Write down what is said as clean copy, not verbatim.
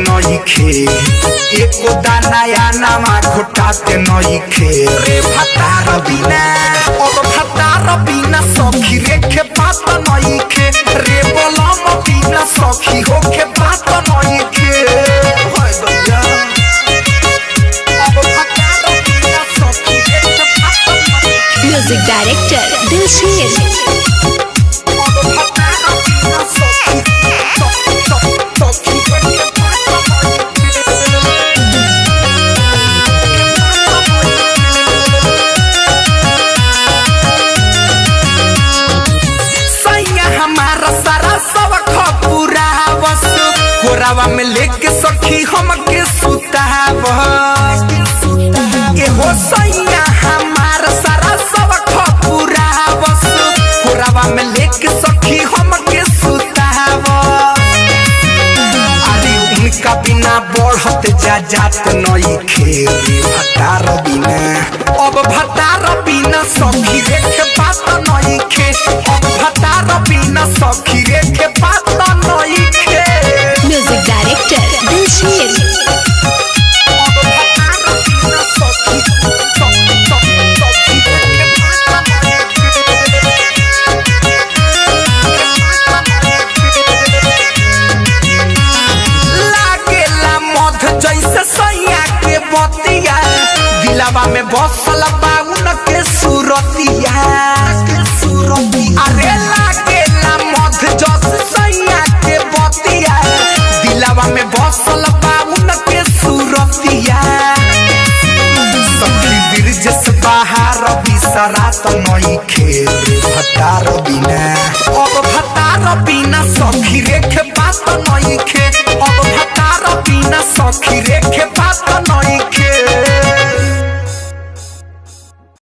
नइखे एको दाना या नामा घोटाते नइखे रे भतार बिना अब भतार बिना सखी रेखे बात नइखे रे बलम बिना सखी होके बात नइखे होय गया अब भतार बिना सखी रेखे बात नइखे म्यूजिक डायरेक्टर दिलशीर में लेके सखी हमके सुताव के हो सैया हमार सारा सब खपुरावस कोरावा में लेके सखी हमके सुताव अरे उनका बिना बढ़त जात नइखे भतार बिना अब भतार बिना सखी रेखे बात नइखे अब भतार बिना सखी रेखे बात नइखे म्यूजिक डायरेक्टर दिलशीर लागेला मध जैसे सैया के बतिया दिलावा में बसल बाउन के सूरतिया अरे लागेला मध जैसे सैया के बतिया दिलावा में बसल बाउन के सूरतिया सखी बिरजस बाहर बिसरात नइखे भतार बिना अब भतार बिना सखी रेखे बात नइखे अब भतार बिना सखी रेखे बात नइखे।